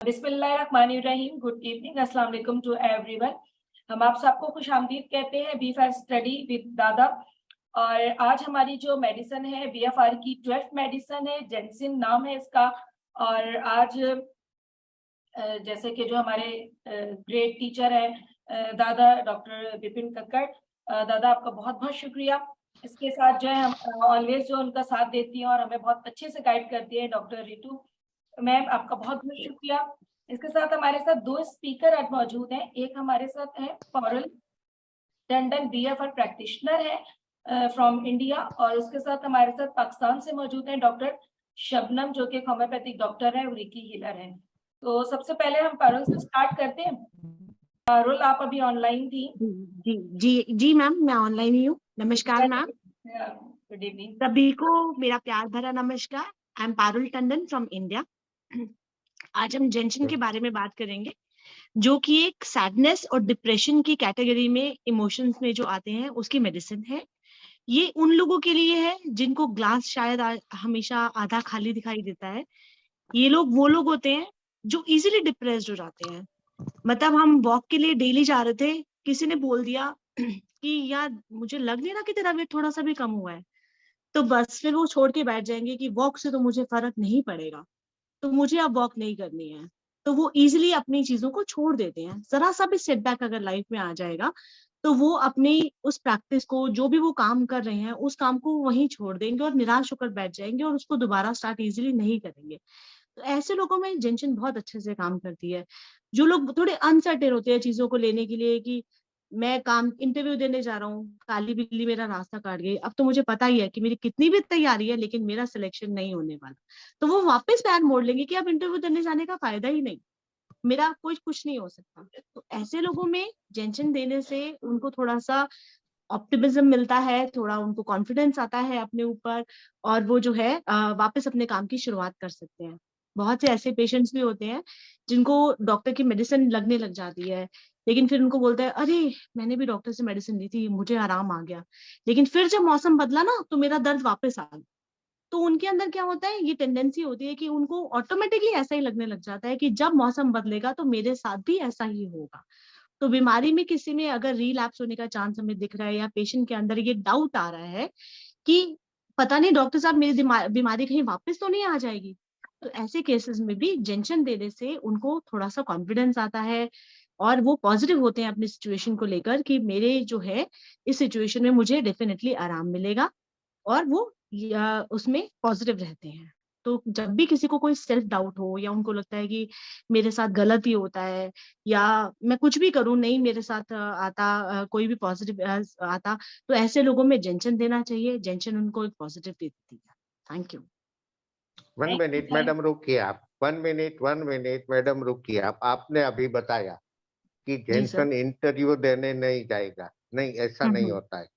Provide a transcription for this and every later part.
बिस्मिल्लाहिर्रहमानिर्रहीम। Good evening, अस्सलाम वालेकुम टू एवरीवन। हम आप सबको खुशामदीद कहते हैं बीएफआर स्टडी विद दादा। और आज हमारी जो मेडिसिन है बीएफआर की 12th मेडिसिन है, जेंसिन नाम है इसका। और आज जैसे कि जो हमारे ग्रेट टीचर है दादा डॉक्टर विपिन कक्कड़, दादा आपका बहुत बहुत शुक्रिया। इसके साथ जो है हम ऑलवेज जो उनका साथ देती हैं और हमें बहुत अच्छे से गाइड करती है डॉक्टर रितु मैम, आपका बहुत बहुत शुक्रिया। इसके साथ हमारे साथ दो स्पीकर आज मौजूद हैं। एक हमारे साथ है पारुल टंडन, बीएफआर प्रैक्टिशनर है फ्रॉम इंडिया, और उसके साथ हमारे साथ पाकिस्तान से मौजूद हैं डॉक्टर शबनम, जो कि होम्योपैथिक डॉक्टर है, रिकी हीलर है। तो सबसे पहले हम पारुल से स्टार्ट करते हैं। पारुल, आप अभी ऑनलाइन थी? जी जी जी मैम, मैं ऑनलाइन ही हूँ। नमस्कार मैम, गुड इवनिंग सभी को मेरा प्यार भरा नमस्कार। I am Parul Tandon from India. आज हम जेंशन के बारे में बात करेंगे, जो कि एक सैडनेस और डिप्रेशन की कैटेगरी में इमोशंस में जो आते हैं उसकी मेडिसिन है। ये उन लोगों के लिए है जिनको ग्लास शायद हमेशा आधा खाली दिखाई देता है। ये लोग वो लोग होते हैं जो इजीली डिप्रेस्ड हो जाते हैं। मतलब हम वॉक के लिए डेली जा रहे थे, किसी ने बोल दिया कि यार मुझे लग नहीं रहा कि तेरा वेट थोड़ा सा भी कम हुआ है, तो बस फिर वो छोड़ के बैठ जाएंगे कि वॉक से तो मुझे फर्क नहीं पड़ेगा, तो मुझे अब वॉक नहीं करनी है। तो वो इजिली अपनी चीजों को छोड़ देते हैं। जरा सा भी सेटबैक अगर लाइफ में आ जाएगा तो वो अपनी उस प्रैक्टिस को, जो भी वो काम कर रहे हैं उस काम को वहीं छोड़ देंगे और निराश होकर बैठ जाएंगे और उसको दोबारा स्टार्ट इजिली नहीं करेंगे। तो ऐसे लोगों में जेंशन बहुत अच्छे से काम करती है। जो लोग थोड़े अनसर्टेन होते हैं चीजों को लेने के लिए कि मैं काम इंटरव्यू देने जा रहा हूँ, काली बिल्ली मेरा रास्ता काट गई, अब तो मुझे पता ही है कि मेरी कितनी भी तैयारी है लेकिन मेरा सिलेक्शन नहीं होने वाला, तो वो वापस पैर मोड़ लेंगे कि अब इंटरव्यू देने जाने का फायदा ही नहीं, मेरा कोई कुछ नहीं हो सकता। तो ऐसे लोगों में जेंशन देने से उनको थोड़ा सा ऑप्टिमिज्म मिलता है, थोड़ा उनको कॉन्फिडेंस आता है अपने ऊपर, और वो जो है वापस अपने काम की शुरुआत कर सकते हैं। बहुत से ऐसे पेशेंट्स भी होते हैं जिनको डॉक्टर की मेडिसिन लगने लग जाती है, लेकिन फिर उनको बोलते हैं अरे मैंने भी डॉक्टर से मेडिसिन ली थी, मुझे आराम आ गया, लेकिन फिर जब मौसम बदला ना तो मेरा दर्द वापस आ गया। तो उनके अंदर क्या होता है, ये टेंडेंसी होती है कि उनको ऑटोमेटिकली ऐसा ही लगने लग जाता है कि जब मौसम बदलेगा तो मेरे साथ भी ऐसा ही होगा। तो बीमारी में किसी में अगर रीलैप्स होने का चांस हमें दिख रहा है, या पेशेंट के अंदर ये डाउट आ रहा है कि पता नहीं डॉक्टर साहब मेरी बीमारी कहीं वापस तो नहीं आ जाएगी, तो ऐसे केसेस में भी जेंशन देने से उनको थोड़ा सा कॉन्फिडेंस आता है और वो पॉजिटिव होते हैं अपनी सिचुएशन को लेकर कि मेरे जो है इस सिचुएशन में मुझे डेफिनेटली आराम मिलेगा, और वो उसमें पॉजिटिव रहते हैं। तो जब भी किसी को कोई सेल्फ डाउट हो या उनको लगता है कि मेरे साथ गलत ही होता है, या मैं कुछ भी करूं नहीं मेरे साथ कोई भी पॉजिटिव आता, तो ऐसे लोगों में जेंशन देना चाहिए। जेंशन उनको एक पॉजिटिव देती है। Thank you. 1 मिनट मैडम रुकिए आप। 1 मिनट मैडम रुकिए आप। आपने अभी बताया कि जी सर। जेंसन इंटरव्यू देने नहीं जाएगा। नहीं, ऐसा नहीं हम्म। होता है।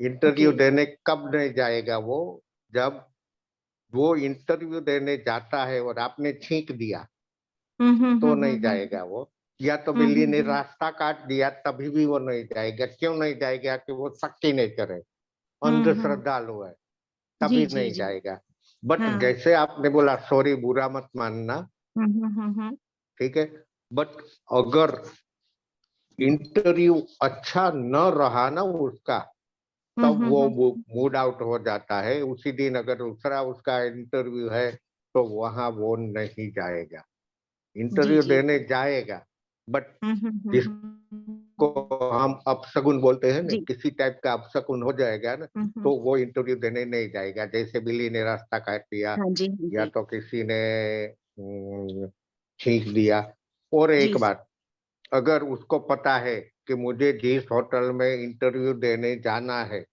इंटरव्यू देने कब नहीं जाएगा वो? जब वो इंटरव्यू देने जाता है और आपने छींक दिया तो नहीं जाएगा वो, या तो बिल्ली ने रास्ता काट दिया तभी भी वो नहीं जाएगा। क्यों नहीं जाएगा? कि वो शक्ति नेचर है, अंधश्रद्धालु है, जी तभी जी नहीं जी। जाएगा। बट हाँ। जैसे आपने बोला, सॉरी बुरा मत मानना, ठीक है, बट अगर इंटरव्यू अच्छा न रहा ना उसका, तब वो मूड आउट हो जाता है। उसी दिन अगर दूसरा उसका इंटरव्यू है तो वहां वो नहीं जाएगा। जी इंटरव्यू जी। देने जाएगा, बट जिसको हम अपशगुन बोलते हैं ना, जी। किसी टाइप का अपशगुन हो जाएगा ना, तो वो इंटरव्यू देने नहीं जाएगा। जैसे बिल्ली ने रास्ता काट दिया, हाँ जी या जी तो किसी ने छींक दिया। और जी एक बात, अगर उसको पता है कि मुझे जिस होटल में इंटरव्यू देने जाना है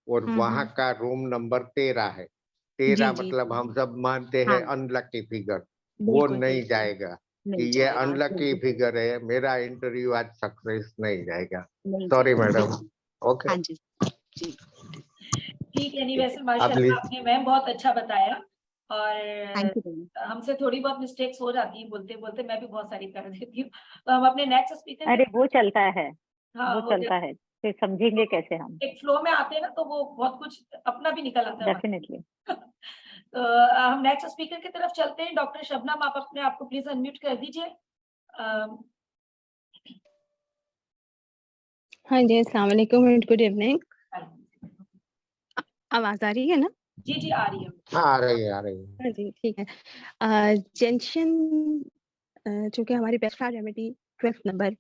और वहां का रूम नंबर 13 है, जी 13 जी मतलब जी। हम सब मानते हाँ, हैं अनलकी फिगर, वो बिल्कुल नहीं बिल्कुल। जाएगा कि नहीं ये जाएगा, अनलकी बिल्कुल फिगर है, मेरा इंटरव्यू आज सक्सेस नहीं जाएगा। नहीं सॉरी जाएगा, मैडम। बिल्कुल। ओके, हाँ जी जी। ठीक है। नहीं, ठीक वैसे है, आप माशाल्लाह आपने मैम बहुत अच्छा बताया। थैंक और यू मैम। हमसे थोड़ी बहुत मिस्टेक्स हो जाती हैं बोलते बोलते, मैं भी बहुत सारी कर देती हूँ। तो हम अपने नेक्स्ट स्पीकर अरे के, वो चलता है, हाँ वो हो चलता जाए, है, फिर समझेंगे कैसे हम। एक फ्लो में आते हैं ना तो वो बहुत कुछ अपना भी निकल आता है डेफिनेटली। हम नेक्स्ट स्पीकर की तरफ चलते हैं। डॉक्टर शबनम, आप अपने आप को प्लीज अनम्यूट कर दीजिए। हाँ जी, अस्सलाम वालेकुम एंड गुड इवनिंग। आवाज आ रही है ना? जी जी आ रही है। आ रही है हाँ जी, ठीक है। जेंशन चूंकि हमारी best remedy 12th number,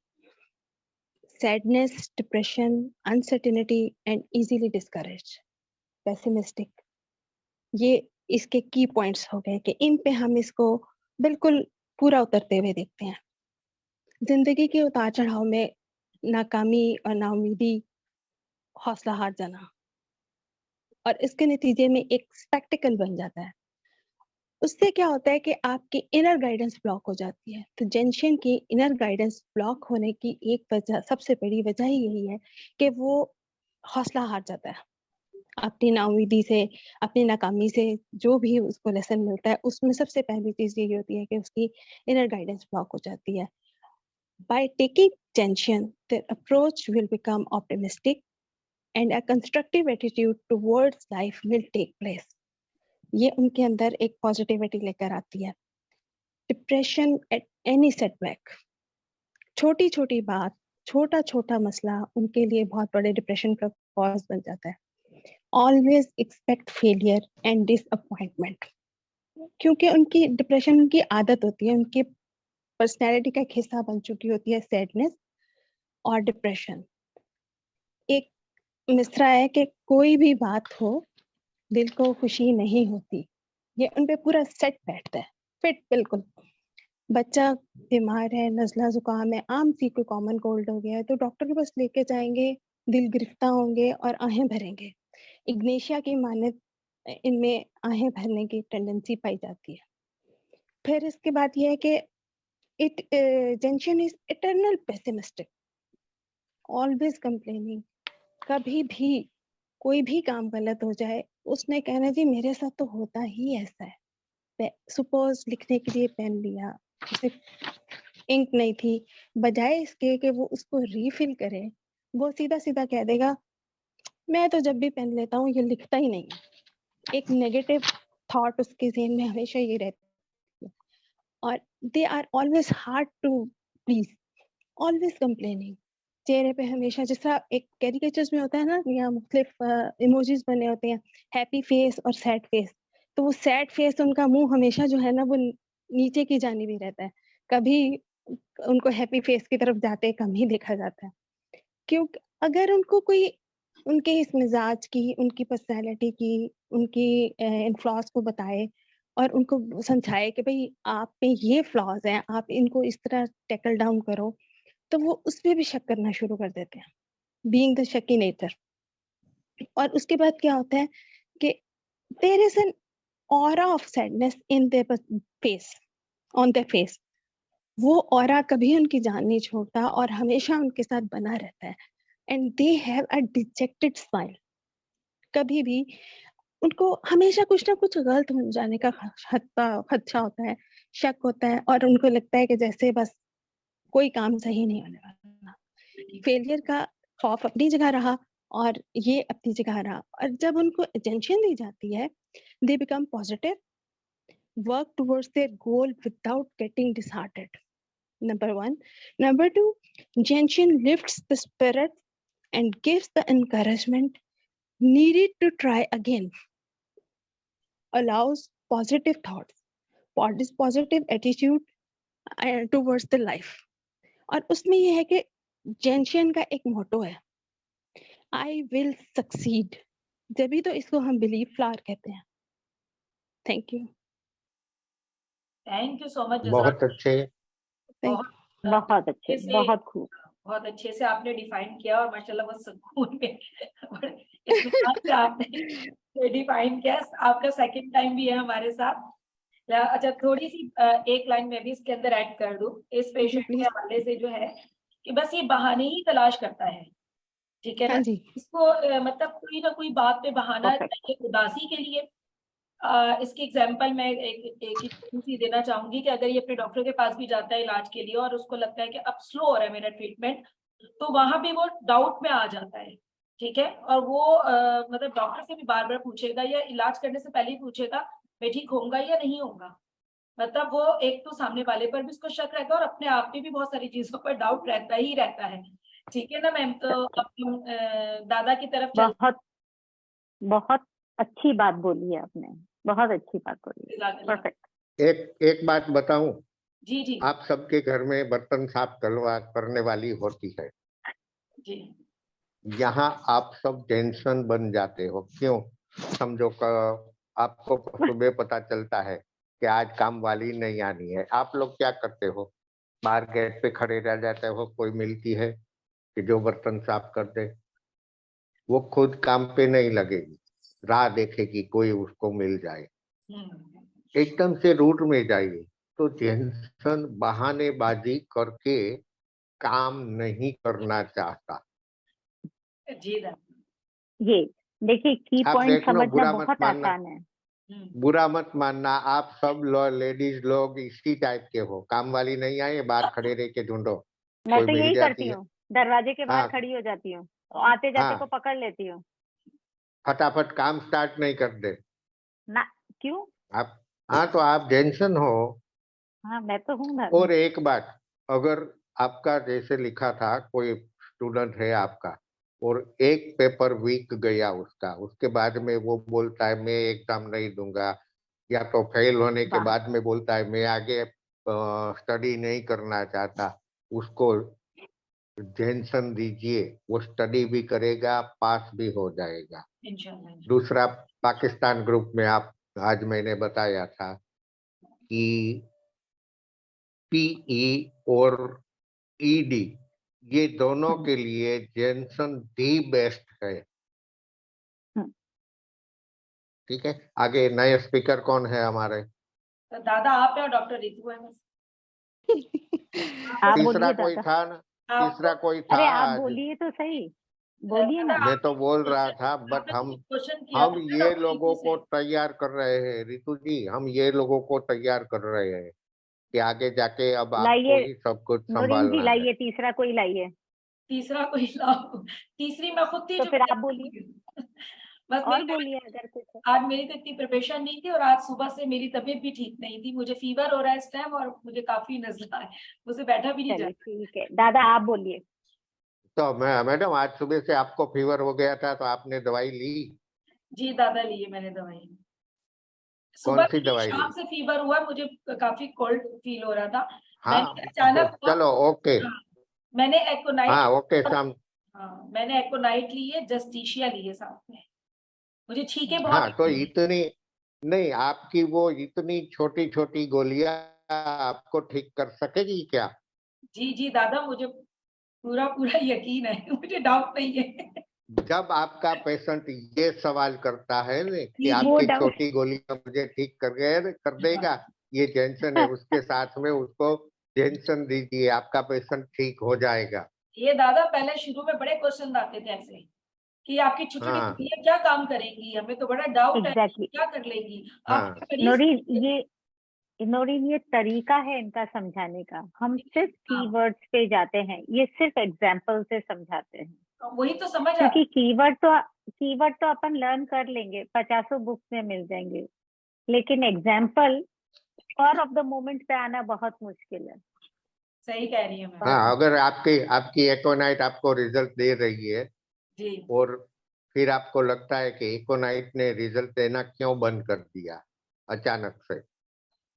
sadness, depression, uncertainty and easily discourage, pessimistic, ये इसके की पॉइंट्स हो गए कि इन पे हम इसको बिल्कुल पूरा उतरते हुए देखते हैं। जिंदगी के उतार चढ़ाव में नाकामी और नाउमीदी, हौसला हार जाना, और इसके नतीजे में एक स्पेक्टिकल बन जाता है। उससे क्या होता है कि आपकी इनर गाइडेंस ब्लॉक हो जाती है। तो जेंशियन की इनर गाइडेंस ब्लॉक होने की एक वजह, सबसे बड़ी वजह ही यही है कि वो हौसला हार जाता है अपनी नाउमीदी से, अपनी नाकामी से। जो भी उसको लेसन मिलता है उसमें सबसे पहली चीज यही होती है कि उसकी इनर गाइडेंस ब्लॉक हो जाती है। By taking tension, their approach will become optimistic and a constructive attitude towards life will take place. ये उनके अंदर एक पॉजिटिविटी लेकर आती है। डिप्रेशन एट एनी सेटबैक, छोटी छोटी बात, छोटा छोटा मसला उनके लिए बहुत बड़े डिप्रेशन का कॉज बन जाता है। Always expect failure and disappointment, क्योंकि उनकी डिप्रेशन उनकी आदत होती है, उनकी पर्सनैलिटी का एक हिस्सा बन चुकी होती है सैडनेस और डिप्रेशन। एक मिसरा है कि कोई भी बात हो दिल को खुशी नहीं होती, ये उन पे पूरा सेट बैठता है, फिट बिल्कुल। बच्चा बीमार है, नजला जुकाम है, आम सी कोई कॉमन कोल्ड हो गया है, तो डॉक्टर के पास लेके जाएंगे, दिल गिरफ्ता होंगे और आहें भरेंगे। इग्नेशिया की मानत इनमें आहें भरने की टेंडेंसी पाई जाती है। फिर इसके बाद ये है कि it gentian is eternal pessimistic, always complaining. कभी भी कोई भी काम गलत हो जाए उसने कहना जी मेरे साथ तो होता ही ऐसा है। सपोज लिखने के लिए पेन लिया, सिर्फ इंक नहीं थी, बजाय इसके कि वो उसको रीफिल करे, वो सीधा सीधा कह देगा मैं तो जब भी पेन लेता हूँ ये लिखता ही नहीं है। एक नेगेटिव थॉट उसके ज़हन में हमेशा ये रहती है। और they are always hard to please, always complaining. चेहरे पे हमेशा, जैसा एक कैरिकेचर्स में होता है ना, यहाँ मुख्तलिफ इमोजीज बने होते हैं, हैप्पी फेस और सैड फेस। तो वो सैड फेस, उनका मुंह हमेशा जो है ना वो नीचे की जानिब ही रहता है, कभी उनको हैप्पी फेस की तरफ जाते कम ही देखा जाता है। क्योंकि अगर उनको कोई उनके इस मिजाज की, उनकी पर्सनैलिटी की, उनकी इन फ्लॉज को बताए और उनको समझाए कि भाई आप में ये फ्लॉज हैं, आप इनको इस तरह टैकल डाउन करो, तो वो उस पे भी शक करना शुरू कर देते हैं, बीइंग द शकी नेचर। और उसके बाद क्या होता है कि there is an aura of sadness in their face, on their face. वो ऑरा कभी उनकी जान नहीं छोड़ता और हमेशा उनके साथ बना रहता है। And they have a dejected smile, कभी भी उनको हमेशा कुछ ना कुछ गलत हो जाने का खदशा होता है, शक होता है, और उनको लगता है कि जैसे बस कोई काम सही नहीं होने वाला। फेलियर का खौफ अपनी जगह रहा और ये अपनी जगह रहा। और जब उनको अटेंशन दी जाती है, they become positive, work towards their goal without getting disheartened, number 1. Number 2, Genshin lifts the spirit and gives the encouragement needed to try again, allows positive thoughts, positive attitude towards the life. और उसमें ये है कि जेंशियन का एक मोटो है, I will succeed, जब भी तो इसको हम बिलीव फ्लावर कहते हैं। Thank you. Thank you so much. बहुत अच्छे, बहुत अच्छे, बहुत खूब, बहुत अच्छे से आपने डिफाइन किया और माशाल्लाह बहुत सुकून में और इत्मीनान से आपने डिफाइन किया। आपका सेकंड टाइम भी है हमारे साथ। अच्छा, थोड़ी सी एक लाइन में भी इसके अंदर ऐड कर दूं इस पेशेंट के हवाले से, जो है कि बस ये बहाने ही तलाश करता है, ठीक है ना। इसको मतलब कोई ना कोई बात पे बहाना चाहिए, उदासी के लिए। इसकी एग्जांपल मैं एक ही देना चाहूंगी कि अगर ये अपने डॉक्टर के पास भी जाता है इलाज के लिए और उसको लगता है कि अब स्लो हो रहा है मेरा ट्रीटमेंट, तो वहां भी वो डाउट में आ जाता है, ठीक है। और वो मतलब डॉक्टर से भी बार बार पूछेगा या इलाज करने से पहले ही पूछेगा मैं ठीक होऊंगा या नहीं होऊंगा। मतलब वो एक तो सामने वाले पर भी उसको शक रहता है और अपने आप पे भी बहुत सारी चीजों पर डाउट रहता ही रहता है। ठीक है ना मैम, तो अब हम दादा की तरफ चल। बहुत बहुत अच्छी बात बोली है आपने, बहुत अच्छी बात बोली है, परफेक्ट। एक बात बताऊं, जी जी आप सबके घर में बर्तन साफ करने वाली होती है। जी यहाँ आप सब टेंशन बन जाते हो, क्यों? समझो आपको सुबह पता चलता है कि आज काम वाली नहीं आनी है, आप लोग क्या करते हो? बाहर गेट पे खड़े रह जाते हो, कोई मिलती है कि जो बर्तन साफ कर दे। वो खुद काम पे नहीं लगेगी, राह देखेगी कोई उसको मिल जाए, एकदम से रूट में जाइए। तो टेंशन बहानेबाजी करके काम नहीं करना चाहता। जी दादा। ये देखिए, की आप पॉइंट देख लो, समझना बुरा मत बहुत मानना, आसान है। बुरा मत मानना, आप सब लेडीज लोग इसी टाइप के हो। काम वाली नहीं आई, बाहर खड़े रह के ढूंढो, मैं कोई तो मिल यही जाती करती है। हूँ, दरवाजे के बाहर हाँ खड़ी हो जाती हूँ, आते जाते को हाँ, पकड़ लेती हूँ फटाफट काम स्टार्ट नहीं कर दे ना। क्यों? आप। हाँ, तो आप टेंशन हो। हाँ, मैं तो हूँ दादा। और एक बात, अगर आपका जैसे लिखा था, कोई स्टूडेंट है आपका और एक पेपर वीक गया उसका, उसके बाद में वो बोलता है मैं एग्जाम नहीं दूंगा, या तो फेल होने के वाह, बाद में बोलता है मैं आगे स्टडी नहीं करना चाहता, उसको टेंशन दीजिए, वो स्टडी भी करेगा, पास भी हो जाएगा। इंशाल्लाह। दूसरा, पाकिस्तान ग्रुप में आप, आज मैंने बताया था कि पीई और ईडी, ये दोनों के लिए जेनसन दी बेस्ट है। ठीक है, आगे नए स्पीकर कौन है हमारे? तो दादा आप है और डॉक्टर रितु है बस। आप तीसरा बोलिए कोई दादा। था ना, आपको तीसरा कोई था अरे आप आज। बोलिए तो सही, बोलिए ना। मैं तो बोल रहा क्वेश्चन, था, बट आपने कुछ क्वेश्चन किया हम था ना ये डॉक्टर लोगों रितु को से। तैयार कर रहे हैं रितु जी, हम ये लोगों को तैयार कर रहे हैं कि आगे जाके अब आपको लाइए ही सब कुछ नौरीन जी, संभालना है। लाइए तीसरा कोई लाइए। तीसरा कोई लाओ। तीसरी मैं खुद थी तो जो फिर आप बोलिए, बस और मेरी बोलिए अगर कुछ है। आज मेरी तो इतनी प्रिपरेशन नहीं थी और आज सुबह से मेरी तबीयत भी ठीक नहीं थी, मुझे फीवर हो रहा है इस टाइम और मुझे काफी नजला है, मुझे बैठा भी नहीं जा चलिए रहा। ठीक है दादा, आप बोलिए। तो मैं मैडम, आज सुबह से आपको फीवर हो गया था तो आपने दवाई ली? जी दादा लिए मैंने दवाई, कौन सुबह सी भी नहीं, दवाई ली? शाम से फीवर हुआ, मुझे काफी कोल्ड फील हो रहा था। हाँ, मैंने अचानक चलो ओके। हाँ, मैंने एकोनाइट, हाँ ओके शाम। हाँ मैंने एकोनाइट ली है, जस्टिशिया ली है साथ में, मुझे छींके बहुत हाँ, तो आती हैं। इतनी नहीं, आपकी वो इतनी छोटी छोटी गोलियां आपको ठीक कर सकेगी क्या? जी जी दादा, मुझे पूरा पूरा यकीन है, मुझे डाउट नहीं है। जब आपका पेशेंट ये सवाल करता है ना कि जी जी वो आपकी डाउट। छोटी गोलियां मुझे ठीक कर देगा, हाँ, ये टेंशन है, उसके साथ में उसको टेंशन दीजिए, आपका पेशेंट ठीक हो जाएगा। ये दादा पहले शुरू में बड़े क्वेश्चन आते थे ऐसे कि आपकी छोटी छोटी हाँ गोलियां क्या काम करेंगी, हमें तो बड़ा डाउट है एग्जैक्टली। क्या कर लेंगी हाँ आपके मरीज। नौरीन ये तरीका है इनका समझाने का, हम सिर्फ हाँ, कीवर्ड्स पे जाते हैं, ये सिर्फ एग्जाम्पल से समझाते हैं। वही तो समझ क्योंकि आती। कीवर्ड तो अपन लर्न कर लेंगे, 50 बुक्स में मिल जाएंगे, लेकिन एग्जाम्पल और ऑफ द मोमेंट पे आना बहुत मुश्किल है। सही कह रही है मैं। हाँ, अगर आपकी आपकी एकोनाइट आपको रिजल्ट दे रही है जी और फिर आपको लगता है कि इकोनाइट ने रिजल्ट देना क्यों बंद कर दिया अचानक से,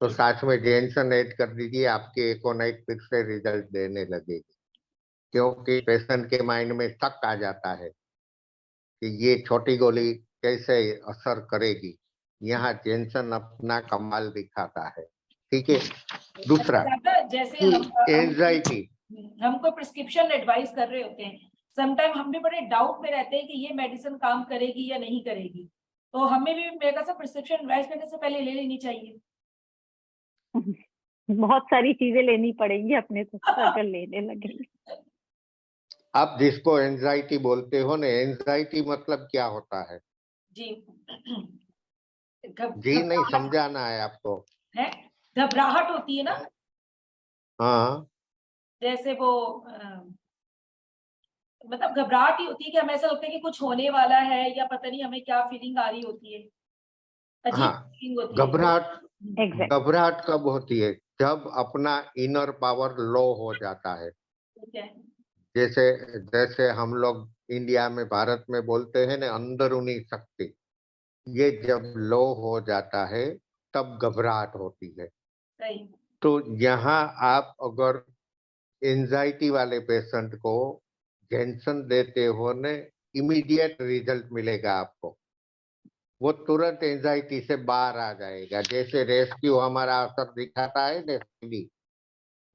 तो जी साथ में जेनसन ऐड कर दीजिए, आपकी इकोनाइट फिर से रिजल्ट देने लगेगी। क्योंकि पेशेंट के माइंड में शक आ जाता है कि ये छोटी गोली कैसे असर करेगी, यहाँ जेनसन अपना कमाल दिखाता है। ठीक है। अच्छा दूसरा दादा, जैसे कि हम एंजाइटी, हमको प्रिस्क्रिप्शन एडवाइस कर रहे होते हैं, समटाइम हम भी बड़े डाउट में रहते हैं कि ये मेडिसिन काम करेगी या नहीं करेगी, तो हमें भी मेरे ख्याल से प्रिस्क्रिप्शन एडवाइस करने से पहले ले लेनी चाहिए। बहुत सारी चीजें लेनी पड़ेंगी अपने को अगर लेने लगेंगे। आप जिसको एंजाइटी बोलते हो ना, एंजाइटी मतलब क्या होता है? जी जी नहीं, घबराहट समझाना है आपको। है, घबराहट होती है ना, हाँ, जैसे वो मतलब घबराहट ही होती है कि हमें ऐसा लगता है कि कुछ होने वाला है या पता नहीं हमें क्या फीलिंग आ रही होती है। अजीब हाँ, फीलिंग होती है। घबराहट एग्जैक्ट घबराहट कब होती है? जब अपना इनर पावर लो हो जाता है। ठीक है। जैसे जैसे हम लोग इंडिया में, भारत में बोलते हैं ना, अंदरूनी शक्ति, ये जब लो हो जाता है तब घबराहट होती है। सही। तो यहाँ आप अगर एंजाइटी वाले पेशेंट को जेंसन देते हो ने, इमीडिएट रिजल्ट मिलेगा आपको। वो तुरंत एंजाइटी से बाहर आ जाएगा। जैसे रेस्क्यू हमारा असर दिखाता है ना, स्पीडी,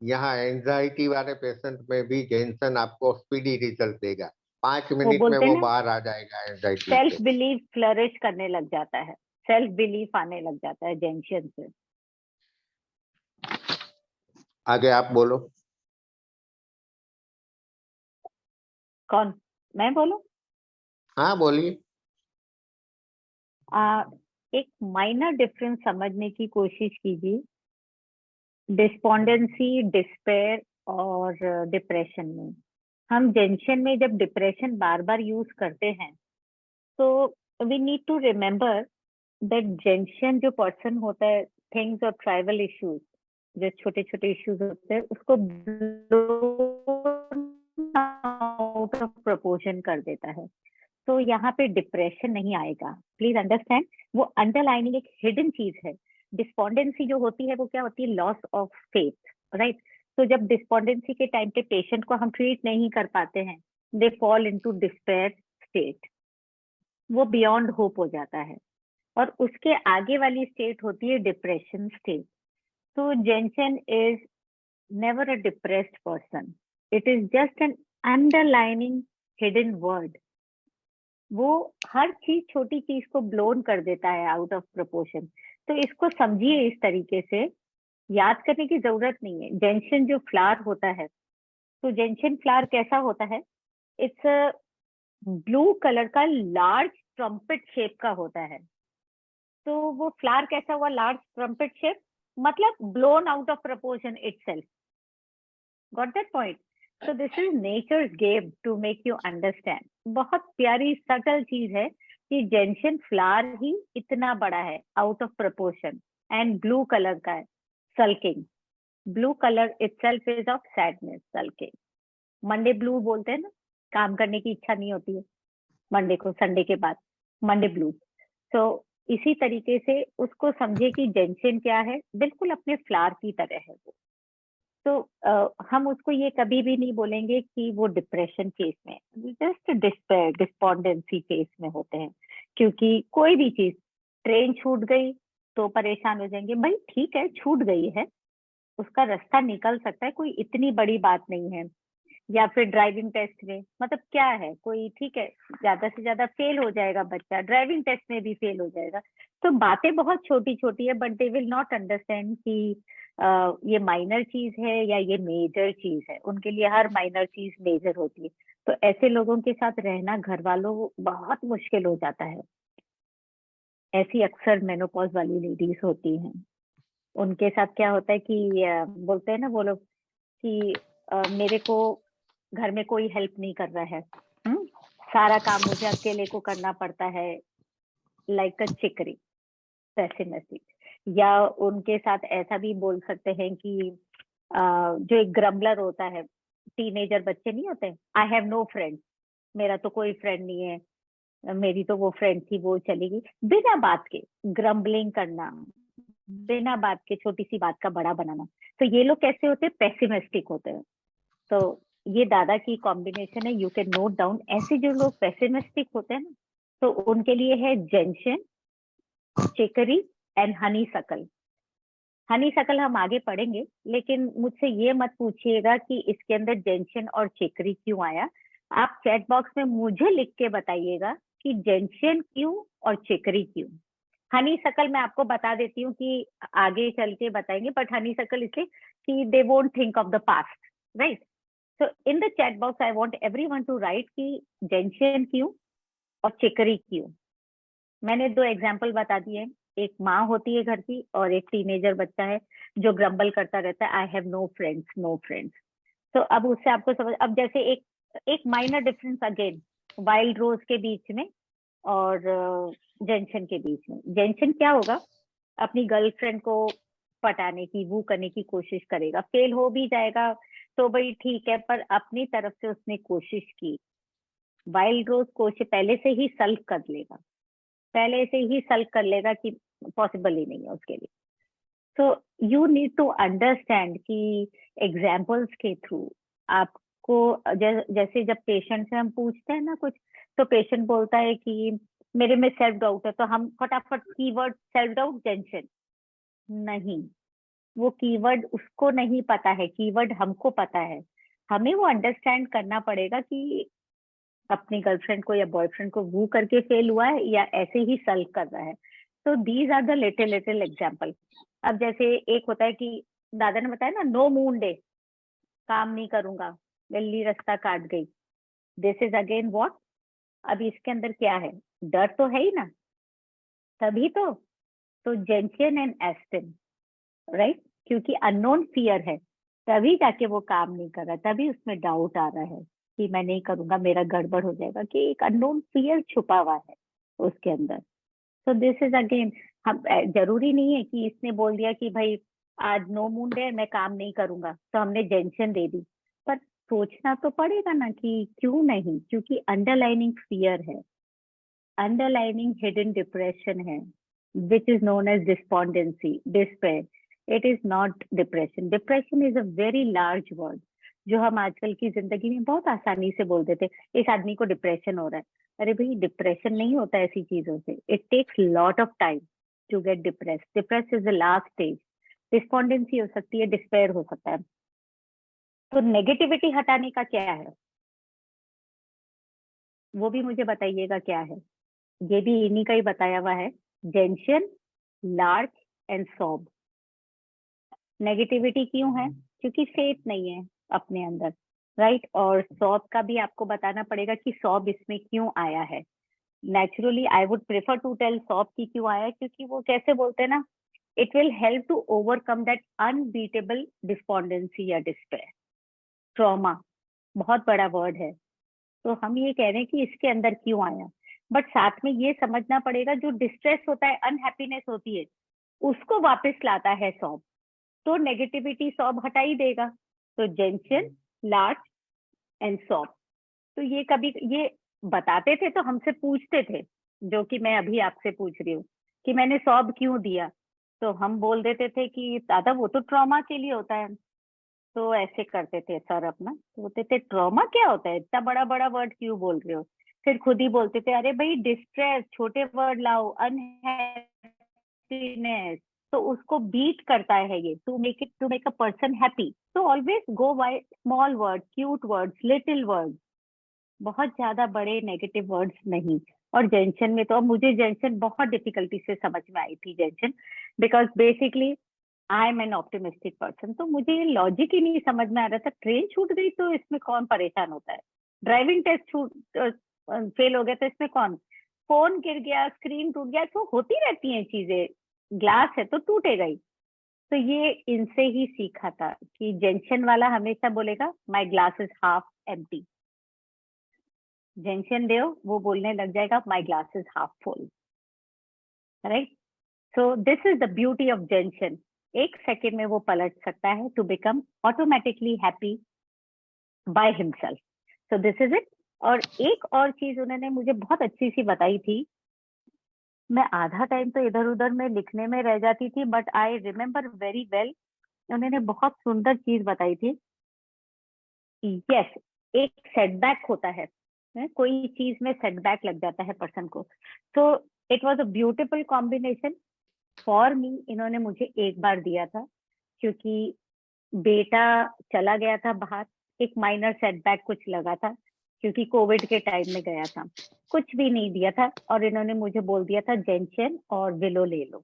यहाँ एंजाइटी वाले पेशेंट में भी जेंसन आपको स्पीडी रिजल्ट देगा। 5 वो मिनट में बोलते हैं वो ना, बाहर आ जाएगा एंजाइटी सेल्फ से। बिलीफ फ्लरिश करने लग जाता है, सेल्फ बिलीफ आने लग जाता है जेंशन से। आगे आप बोलो। कौन, मैं बोलूं? हाँ बोलिए। एक माइनर डिफरेंस समझने की कोशिश कीजिए डिस्पोंडेंसी, डिस्पेयर और डिप्रेशन में। हम जेंशन में जब डिप्रेशन बार बार यूज करते हैं तो we need to remember that gentian जो पर्सन होता है, थिंग्स और ट्राइबल इश्यूज, जो छोटे छोटे इश्यूज होते हैं, उसको आउट ऑफ प्रोपोर्शन कर देता है। तो यहाँ पे डिप्रेशन नहीं आएगा, प्लीज अंडरस्टैंड। वो अंडरलाइनिंग एक हिडन चीज है। डिस्पोंडेंसी जो होती है वो क्या होती है? Loss of faith, right. तो जब डिस्पोंडेंसी के टाइम पे पेशेंट को हम ट्रीट नहीं कर पाते हैं, they fall into despair state, वो बियॉन्ड होप हो जाता है। और उसके आगे वाली स्टेट होती है डिप्रेशन स्टेट। तो gentian is never a depressed person, it is just an underlining hidden word. वो हर चीज, छोटी चीज को ब्लोन कर देता है आउट ऑफ प्रोपोर्शन। तो इसको समझिए इस तरीके से, याद करने की जरूरत नहीं है। जेंशन जो फ्लावर होता है, तो जेंशन फ्लावर कैसा होता है? इट्स ब्लू कलर का, लार्ज ट्रम्पेट शेप का होता है। तो वो फ्लावर कैसा हुआ? लार्ज ट्रम्पेट शेप, मतलब blown out of proportion itself. Got that point? So this is nature's game to make you understand. बहुत प्यारी सटल चीज है कि जेंशन फ्लावर ही इतना बड़ा है, out of proportion, and blue colour का है, sulking. Blue colour itself is of sadness, sulking. Monday blue बोलते हैं ना, काम करने की इच्छा नहीं होती है मंडे को, संडे के बाद मंडे ब्लू। तो इसी तरीके से उसको समझे कि जेंशन क्या है, बिल्कुल अपने फ्लावर की तरह है वो। तो हम उसको ये कभी भी नहीं बोलेंगे कि वो डिप्रेशन फेस में, जस्ट डिस्पेयर, डिस्पोंडेंसी फेस में होते हैं। क्योंकि कोई भी चीज, ट्रेन छूट गई तो परेशान हो जाएंगे, भाई ठीक है छूट गई है, उसका रास्ता निकल सकता है, कोई इतनी बड़ी बात नहीं है। या फिर ड्राइविंग टेस्ट में, मतलब क्या है, कोई ठीक है ज्यादा से ज्यादा फेल हो जाएगा बच्चा, ड्राइविंग टेस्ट में भी फेल हो जाएगा। तो बातें बहुत छोटी छोटी है, but they will not understand कि ये माइनर चीज है या ये मेजर चीज है। उनके लिए हर माइनर चीज मेजर होती है। तो ऐसे लोगों के साथ रहना घर वालों बहुत मुश्किल हो जाता है। ऐसी अक्सर मेनोपॉज वाली लेडीज होती हैं, उनके साथ क्या होता है कि बोलते हैं ना वो लोग कि मेरे को घर में कोई हेल्प नहीं कर रहा है, सारा काम मुझे अकेले को करना पड़ता है, लाइक अ चिकरी, पेसिमिस्टिक। या उनके साथ ऐसा भी बोल सकते हैं कि जो एक ग्रम्बलर होता है, टीनेजर बच्चे नहीं होते, आई हैव नो फ्रेंड, मेरा तो कोई फ्रेंड नहीं है, मेरी तो वो फ्रेंड थी वो चली गई। बिना बात के ग्रम्बलिंग करना, बिना बात के छोटी सी बात का बड़ा बनाना। तो ये लोग कैसे होते हैं? पेसिमिस्टिक होते हैं। तो ये दादा की कॉम्बिनेशन है, यू कैन नोट डाउन। ऐसे जो लोग पेसिमिस्टिक होते हैं ना, तो उनके लिए है जेंशन, चिकरी एंड हनी सकल। हनी सकल हम आगे पढ़ेंगे, लेकिन मुझसे ये मत पूछिएगा कि इसके अंदर जेंशन और चिकरी क्यों आया। आप चैट बॉक्स में मुझे लिख के बताइएगा कि जेंशन क्यों और चिकरी क्यों। हनी सकल मैं आपको बता देती हूँ कि आगे चल के बताएंगे, बट हनी सकल इसलिए कि they won't think of the past, right. So in the chat box I want everyone to write कि जेंशन क्यों और चिकरी क्यों। मैंने 2 एग्जाम्पल बता दिए। एक माँ होती है घर की और एक टीनेजर बच्चा है जो ग्रम्बल करता रहता है, I have no friends, no friends. तो अब उससे आपको समझ, अब जैसे एक minor difference again wild rose के बीच में और जेंशन के बीच में। जेंशन क्या होगा, अपनी गर्लफ्रेंड को पटाने की, वो करने की कोशिश करेगा, फेल हो भी जाएगा तो भाई ठीक है, पर अपनी तरफ से उसने कोशिश की। वाइल्ड रोज कोशिश पहले से ही सल्क कर लेगा, पहले से ही सल्क कर लेगा कि पॉसिबल ही नहीं है उसके लिए। So you need to understand कि एग्जाम्पल्स के थ्रू आपको जैसे जब पेशेंट से हम पूछते हैं ना कुछ, तो पेशेंट बोलता है कि मेरे में सेल्फ डाउट है, तो हम फटाफट कीवर्ड सेल्फ डाउट टेंशन, नहीं, वो कीवर्ड उसको नहीं पता है, कीवर्ड हमको पता है। हमें वो अंडरस्टैंड करना पड़ेगा कि अपनी गर्लफ्रेंड को या बॉयफ्रेंड को वो करके फेल हुआ है या ऐसे ही सल्व कर रहा है। तो these are the little little example. अब जैसे एक होता है कि दादा ने बताया ना, नो मून डे, काम नहीं करूंगा, बिल्ली रास्ता काट गई, दिस इज अगेन व्हाट। अब इसके अंदर क्या है, डर तो है ही ना, तभी तो जेंशियन एंड एस्टिन, राइट, क्योंकि अननोन फियर है, तभी जाके वो काम नहीं कर रहा, तभी उसमें डाउट आ रहा है कि मैं नहीं करूंगा, मेरा गड़बड़ हो जाएगा, कि एक अननोन फियर छुपा हुआ है उसके अंदर। तो दिस इज अगेन, हम जरूरी नहीं है कि इसने बोल दिया कि भाई आज नो मून डे, मैं काम नहीं करूंगा, तो हमने जेंशन दे दी, पर सोचना तो पड़ेगा ना कि क्यों नहीं, क्योंकि अंडरलाइनिंग फियर है, अंडरलाइनिंग हिडन डिप्रेशन है, which is known as despondency, despair. It is not depression. Depression is a very large word जो हम आजकल की जिंदगी में बहुत आसानी से बोल देते, इस आदमी को डिप्रेशन हो रहा है। अरे भाई, डिप्रेशन नहीं होता ऐसी चीजों से, it takes lot of time to get depress. Depress is the last stage. Despondency हो सकती है, डिस्पेयर हो सकता है। तो नेगेटिविटी हटाने का क्या है, वो भी मुझे बताइएगा क्या है। ये भी इन्हीं का ही बताया हुआ है, जेंशन, लार्ज एंड सॉब। नेगेटिविटी क्यों है, क्योंकि फेथ नहीं है अपने अंदर, राइट। और सॉब का भी आपको बताना पड़ेगा कि सॉब इसमें क्यों आया है। Naturally I would prefer to tell सॉब की क्यों आया है, क्योंकि वो कैसे बोलते हैं ना, it will help to overcome that unbeatable despondency या डिस्पेयर। ट्रॉमा बहुत बड़ा वर्ड है, तो हम ये कह रहे हैं कि इसके अंदर क्यों आया, बट साथ में ये समझना पड़ेगा जो डिस्ट्रेस होता है, अनहैप्पीनेस होती है, उसको वापस लाता है सॉब। तो नेगेटिविटी सॉब हटा ही देगा। तो जेंशन, लार्ज एंड सॉब। तो ये कभी ये बताते थे तो हमसे पूछते थे, जो कि मैं अभी आपसे पूछ रही हूँ कि मैंने सॉब क्यों दिया, तो हम बोल देते थे कि दादा वो तो ट्रॉमा के लिए होता है। तो ऐसे करते थे सर अपना, तो बोलते थे ट्रॉमा क्या होता है, इतना बड़ा बड़ा वर्ड क्यों बोल रहे हो। फिर खुद ही बोलते थे, अरे भाई डिस्ट्रेस, छोटे वर्ड लाओ, अनहैप्पीनेस, तो उसको बीट करता है ये, to make a person happy. तो always go by small word, cute words, little words, बहुत ज्यादा बड़े नेगेटिव वर्ड्स नहीं। और जेंशन में तो, अब मुझे जेंशन बहुत डिफिकल्टी से समझ में आई थी gentian, because basically I am an optimistic person. तो मुझे ये लॉजिक ही नहीं समझ में आ रहा था, ट्रेन छूट गई तो इसमें कौन परेशान होता है, ड्राइविंग टेस्ट फेल हो गया तो इसमें कौन, फोन गिर गया, स्क्रीन टूट गया, तो होती रहती हैं चीजें, ग्लास है तो टूटेगा ही। तो ये इनसे ही सीखा था कि जेंशन वाला हमेशा बोलेगा my glass is half empty, gentian दो वो बोलने लग जाएगा my glass is half full, right. So this is the beauty of gentian, एक सेकेंड में वो पलट सकता है to become automatically happy by himself. So this is it. और एक और चीज उन्होंने मुझे बहुत अच्छी सी बताई थी, मैं आधा टाइम तो इधर उधर में लिखने में रह जाती थी, but I remember very well. उन्होंने बहुत सुंदर चीज बताई थी। यस, एक सेटबैक होता है, कोई चीज में सेटबैक लग जाता है पर्सन को। तो it was a beautiful combination for me. इन्होंने मुझे एक बार दिया था, क्योंकि बेटा चला गया था बाहर, एक माइनर सेटबैक कुछ लगा था, क्योंकि कोविड के टाइम में गया था, कुछ भी नहीं दिया था, और इन्होंने मुझे बोल दिया था जेंशन और विलो ले लो,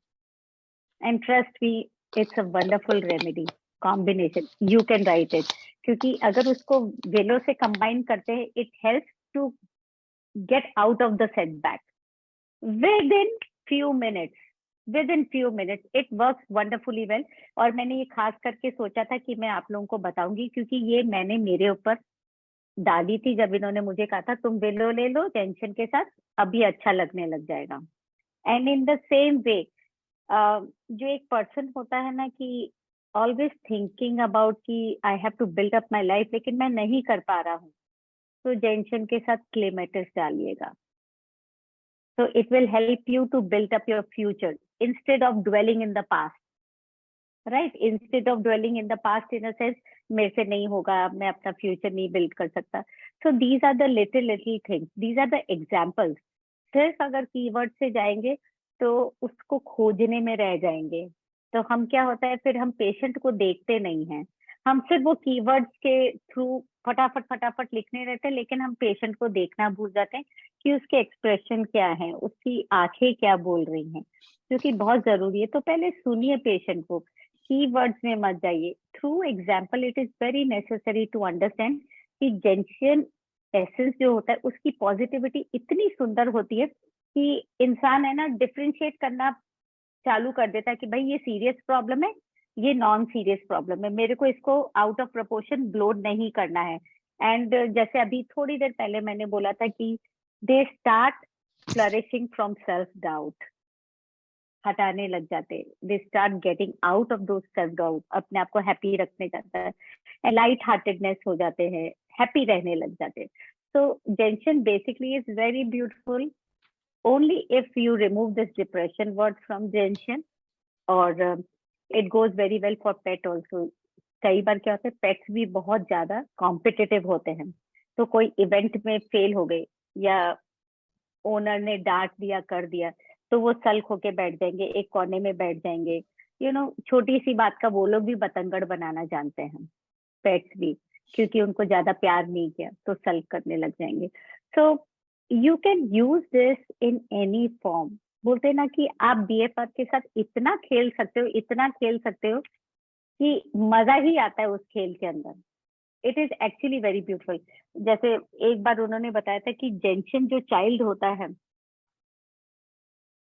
and trust me, it's a wonderful remedy combination, you can write it. क्योंकि अगर उसको विलो से कंबाइन करते हैं, it helps to get out of the setback within few minutes, it works wonderfully well. और मैंने ये खास करके सोचा था कि मैं आप लोगों को बताऊंगी, क्योंकि ये मैंने मेरे ऊपर दादी थी, जब इन्होंने मुझे कहा था तुम विलो ले लो टेंशन के साथ, अभी अच्छा लगने लग जाएगा। And in the same way जो एक पर्सन होता है ना कि ऑलवेज थिंकिंग अबाउट कि I have to build up my life, लेकिन मैं नहीं कर पा रहा हूँ, तो जेंशन के साथ क्लेमेटिस डालिएगा। So it will help you to build up your future instead of dwelling in the past, right? Instead of dwelling in the past in a sense, मेरे से नहीं होगा, मैं अपना future नहीं build कर सकता. So these are the little things. These are the examples. सिर्फ अगर कीवर्ड से जाएंगे तो उसको खोजने में रह जाएंगे, तो हम क्या होता है फिर हम पेशेंट को देखते नहीं हैं, हम सिर्फ वो कीवर्ड्स के थ्रू फटाफट लिखने रहते हैं, लेकिन हम पेशेंट को देखना भूल जाते हैं कि उसके एक्सप्रेशन क्या है, उसकी आंखें क्या बोल रही हैं, जो कि बहुत जरूरी है। तो पहले सुनिए पेशेंट को, कीवर्ड्स में मत जाइए। Through example it is very necessary to understand कि जेंशियन एसेंस जो होता है उसकी पॉजिटिविटी इतनी सुंदर होती है कि इंसान है ना डिफरेंशिएट करना चालू कर देता है कि भाई ये सीरियस प्रॉब्लम है, ये नॉन सीरियस प्रॉब्लम है, मेरे को इसको आउट ऑफ प्रोपोर्शन ब्लोड नहीं करना है। एंड जैसे अभी थोड़ी देर पहले मैंने बोला था कि they start flourishing from self doubt, हटाने लग जाते, they start getting out of those self doubt, अपने आप को हैप्पी रखने जाता है, लाइट हार्टेडनेस हो जाते हैं, हैप्पी रहने लग जाते। So gentian basically is very beautiful only if you remove this depression word from Gentian, or it goes very well for pet also. कई बार क्या होता है पेट्स भी बहुत ज्यादा कॉम्पिटिटिव होते हैं, तो कोई इवेंट में फेल हो गए या ओनर ने डांट दिया कर दिया तो वो सल्क होके बैठ जाएंगे, एक कोने में बैठ जाएंगे, यू नो छोटी सी बात का वो लोग भी बतंगड़ बनाना जानते हैं पेट्स भी, क्योंकि उनको ज्यादा प्यार नहीं किया तो सल्क करने लग जाएंगे। So you can use this in any form. बोलते हैं ना कि आप BFR के साथ इतना खेल सकते हो कि मजा ही आता है उस खेल के अंदर। It is actually very beautiful. जैसे एक बार उन्होंने बताया था कि जेंशन जो चाइल्ड होता है,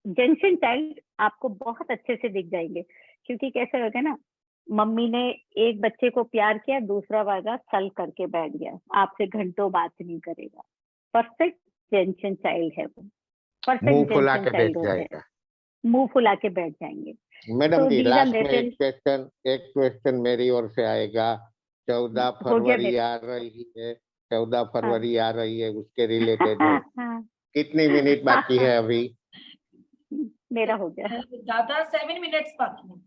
जेंशन चाइल्ड आपको बहुत अच्छे से दिख जाएंगे, क्योंकि कैसे होगा ना, मम्मी ने एक बच्चे को प्यार किया, दूसरा वाला सल करके बैठ गया, आपसे घंटों बात नहीं करेगा। परफेक्ट जेंशन चाइल्ड है वो, परफेक्ट जेंशन चाइल्ड होता है, मुंह फुला के बैठ जाएंगे। मैडम जी लास्ट में एक क्वेश्चन मेरी ओर से आएगा। 14 फरवरी आ रही है, 14 फरवरी आ रही है, उसके रिलेटेड है। कितनी मिनट बाकी है अभी? मेरा हो गया दादा 7 मिनट्स बाकी है।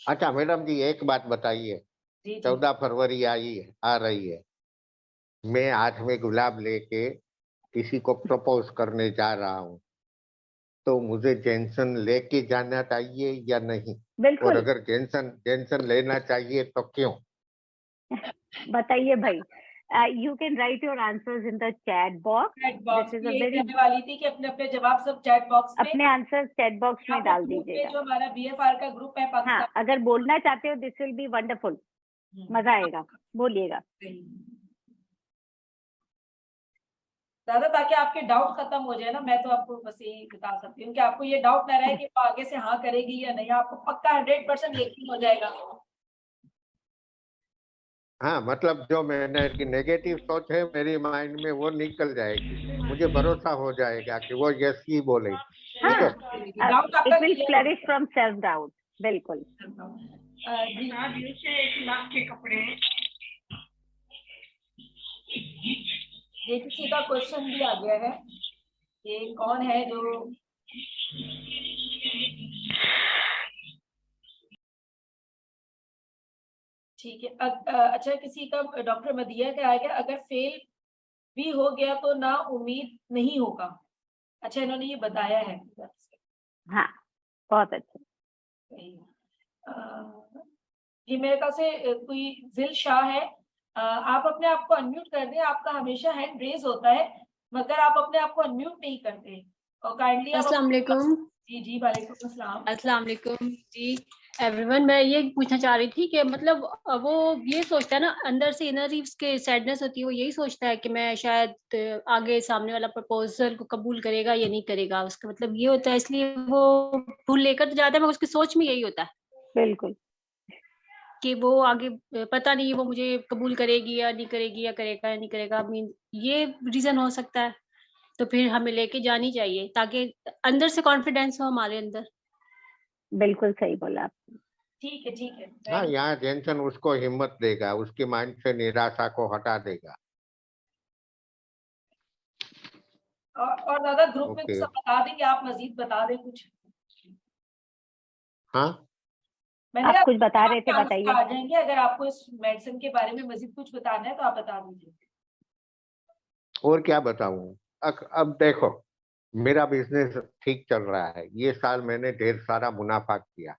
अच्छा मैडम जी एक बात बताइए, 14 फरवरी आ रही है, मैं हाथ में गुलाब लेके किसी को प्रपोज करने जा रहा हूँ, तो मुझे जेंशन लेके जाना चाहिए या नहीं? और अगर जेंशन लेना चाहिए तो क्यों? बताइए भाई। You can write your answers in the chat box. This is a very वाली थी कि अपने जवाब सब चैट बॉक्स में, अपने आंसर चैट बॉक्स में डाल दीजिएगा। जो हमारा BFR का ग्रुप है पाकिस्तान, हाँ, अगर बोलना चाहते हो दिस विल बी वंडरफुल, मजा आएगा, बोलिएगा दादा, ताकि आपके डाउट खत्म हो जाए ना। मैं तो आपको बस यही बता सकती हूँ कि आपको ये डाउट ना रहे कि वो आगे से हाँ करेगी या नहीं, आपको पक्का 100% यकीन हो जाएगा। हाँ मतलब जो मैंने की नेगेटिव सोच है मेरी माइंड में वो निकल जाएगी, मुझे भरोसा हो जाएगा कि वो यस ही बोले। ठीक है, it will flourish from self doubt. बिल्कुल। ये किसी का क्वेश्चन भी आ गया है, ये कौन है जो ठीक है। अच्छा, किसी का डॉक्टर मदिया का आ गया, अगर फेल भी हो गया तो ना उम्मीद नहीं होगा। अच्छा, इन्होंने ये बताया है। हाँ, बहुत अच्छा। ये मेरे ख्याल से कोई जिल शाह है, आप अपने आप को अनम्यूट कर दें, आपका हमेशा हैंड रेज होता है मगर आप अपने आप को अनम्यूट नहीं करते, और काइंडली अस्सलाम वालेकुम। जी वालेकुम अस्सलाम। अस्सलाम वालेकुम जी एवरीवन। मैं ये पूछना चाह रही थी कि मतलब वो ये सोचता है ना, अंदर से इनर उसके सैडनेस होती है, वो यही सोचता है कि मैं शायद आगे सामने वाला प्रपोजल को कबूल करेगा या नहीं करेगा, उसका मतलब ये होता है, इसलिए वो फूल लेकर तो जाता है, मगर उसकी सोच में यही होता है। बिल्कुल। कि वो आगे पता नहीं वो मुझे कबूल करेगी या नहीं करेगी, या करेगा या नहीं करेगा, मीन ये रीजन हो सकता है। तो फिर हमें लेके जानी चाहिए ताकि अंदर से कॉन्फिडेंस हो हमारे अंदर। बिल्कुल सही बोला आप। ठीक है, ठीक है। हाँ, यहाँ जेंसन उसको हिम्मत देगा, उसकी माइंड से निराशा को हटा देगा। और दादा ग्रुप में कुछ ओके। सब बता दें कि आप मजीद बता दें कुछ। हाँ, मैंने आप कहा कुछ बता रहे थे, आंसर बताइए। आ जाएंगे, अगर आपको इस मेडिसिन के बारे में मजीद कुछ बताना है तो आप बता दीजिए। और क्या बताऊं। अब देखो, मेरा बिजनेस ठीक चल रहा है, ये साल मैंने ढेर सारा मुनाफा किया,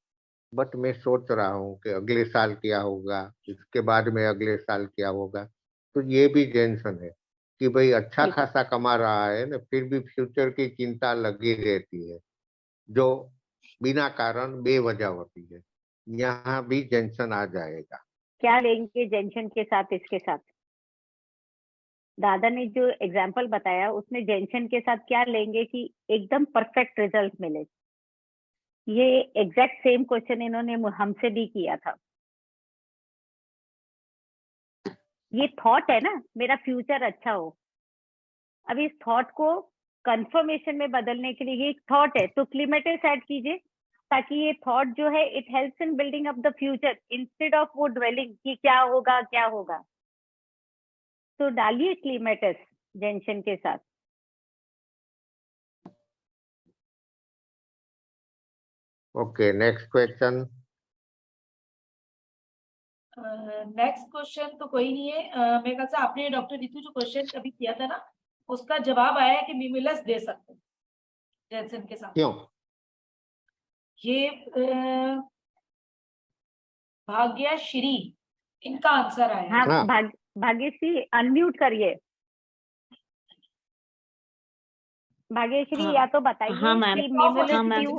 बट मैं सोच रहा हूँ कि अगले साल क्या होगा, इसके बाद में अगले साल क्या होगा। तो ये भी टेंशन है कि भाई अच्छा बिल्कुल। खासा कमा रहा है ना, फिर भी फ्यूचर की चिंता लगी रहती है, जो बिना कारण बेवजह होती है। यहाँ भी टेंशन आ जाएगा। क्या लेंगे जेंशन के साथ, इसके साथ दादा ने जो एग्जाम्पल बताया उसमें जेंशन के साथ क्या लेंगे कि एकदम परफेक्ट रिजल्ट मिले। ये एग्जैक्ट सेम क्वेश्चन इन्होंने हमसे भी किया था। ये थॉट है ना, मेरा फ्यूचर अच्छा हो। अब इस थॉट को कंफर्मेशन में बदलने के लिए, ये एक थॉट है तो क्लीमेटिस ऐड कीजिए, ताकि ये थॉट जो है it helps in building up the future instead of वो ड्वेलिंग कि क्या होगा क्या होगा। तो डालिए क्लीमेटिस जेंशन के साथ। Okay, next question. Next question तो कोई नहीं है। मेरे ख्याल से आपने डॉक्टर रितु जो क्वेश्चन कभी किया था ना, उसका जवाब आया है कि मिमिलस दे सकते हैं जेंसन के साथ। क्यों? ये भाग्यश्री इनका आंसर आया है। हाँ, हाँ। भाग्यश्री अनम्यूट करिए। भाग्यश्री हाँ, या तो बताइए हाँ मैम, कि हाँ मिमुलस मैम। क्यों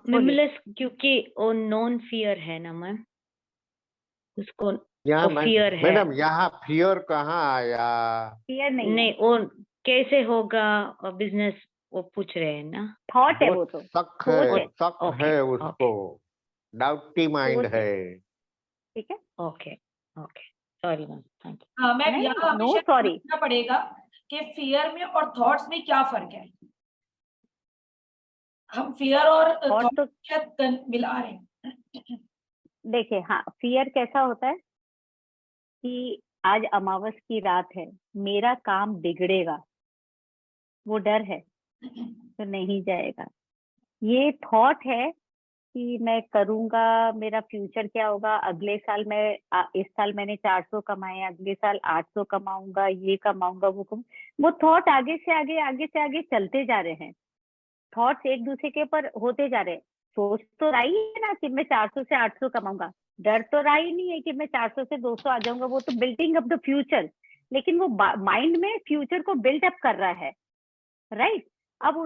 मिमुलस क्योंकि वो नॉन फियर है ना मैम, उसको यहाँ फियर है। मैडम, यहाँ फियर कहाँ आया? फियर नहीं नहीं, है, वो कैसे होगा बिजनेस, वो पूछ रहे हैं ना। थॉट है, वो वो तो शक सोच है, है। शक ओके, है उसको, डाउटी माइंड सोच है, है। ठीक है। Okay, okay, sorry ma'am, thank you. हाँ मैम, नहीं, यहाँ हमें नो शायद सॉरी। समझना पड़ेगा कि फियर में और थॉट्स में क्या फर्क है। हम फियर और थॉट तो शायद मिला रहे हैं। देखिए, हाँ, फियर कैसा होता है कि आज अमावस की रात है, मेरा काम बिगड़ेगा, वो डर है तो नहीं जाएगा। ये थॉट है कि मैं करूंगा, मेरा फ्यूचर क्या होगा, अगले साल मैं इस साल मैंने 400 कमाए, अगले साल 800 कमाऊंगा, ये कमाऊंगा, वो थॉट आगे से आगे चलते जा रहे हैं। थॉट्स एक दूसरे के ऊपर होते जा रहे हैं। सोच तो रही है ना कि मैं 400 से 800 कमाऊंगा, डर तो रहा ही नहीं है कि मैं 400 से 200 आ जाऊंगा, वो तो बिल्डिंग अप द फ्यूचर। लेकिन वो माइंड में फ्यूचर को बिल्ड अप कर रहा है, राइट। अब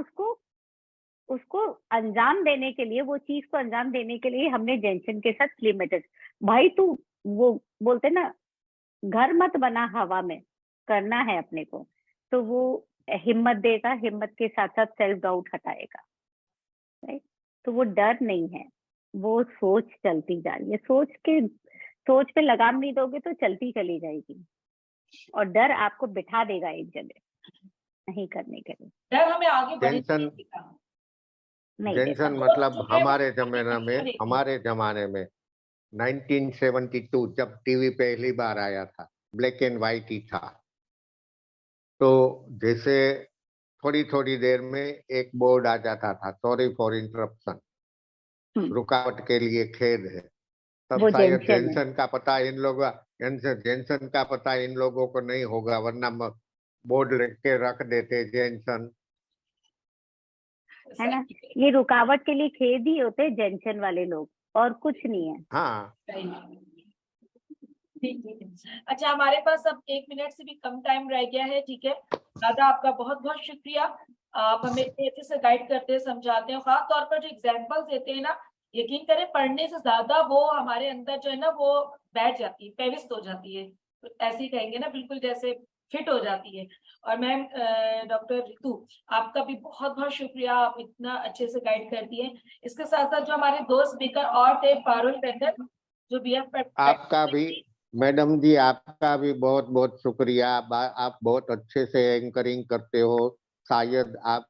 उसको अंजाम देने के लिए, वो चीज को अंजाम देने के लिए हमने जेंशन के साथ लिमिटेड, भाई तू वो बोलते ना, घर मत बना हवा में, करना है अपने को, तो वो हिम्मत देगा, हिम्मत के साथ साथ सेल्फ डाउट हटाएगा, राइट। तो वो डर नहीं है, वो सोच चलती जा रही है। सोच पे लगाम नहीं दोगे तो चलती चली जाएगी, और डर आपको बिठा देगा एक जगह नहीं करने के लिए। डर हमें आगे बढ़ने टेंशन, नहीं देगा। नहीं टेंशन देता। मतलब जो है वो हमारे जमाने में 1972 जब टीवी पहली बार आया था, ब्लैक एंड व्हाइट ही था, तो जैसे थोड़ी थोड़ी देर में एक बोर्ड आ जाता था, सॉरी फॉर इंटरप्शन, रुकावट के लिए खेद है। तब वो शायद जेंशन है। जेंसन का पता इन लोगों को नहीं होगा, वरना बोर्ड लिख के रख देते जेंसन। है ना, ये रुकावट के लिए खेद ही होते जेंशन वाले लोग, और कुछ नहीं है। हाँ, ठीक है। अच्छा, हमारे पास अब 1 मिनट से भी कम टाइम रह गया है, ठीक है। दादा आपका बहुत बहुत शुक्रिया, आप हमें इतने अच्छे से गाइड करते हैं, समझाते हैं, खास तौर पर जो एग्जाम्पल्स देते हैं ना, यकीन करें पढ़ने से ज्यादा वो हमारे अंदर जो है ना वो बैठ जाती है, पेविस्ट हो जाती है, तो ऐसे ही कहेंगे ना, बिल्कुल जैसे फिट हो जाती है। और मैम डॉक्टर रितु, आपका भी बहुत बहुत शुक्रिया, आप इतना अच्छे से गाइड करती हैं। इसके साथ साथ जो हमारे 2 स्पीकर और थे, पारुल टंडन जो BF आपका भी मैडम जी, आपका भी बहुत बहुत शुक्रिया। आप बहुत अच्छे से एंकरिंग करते हो। शायद आप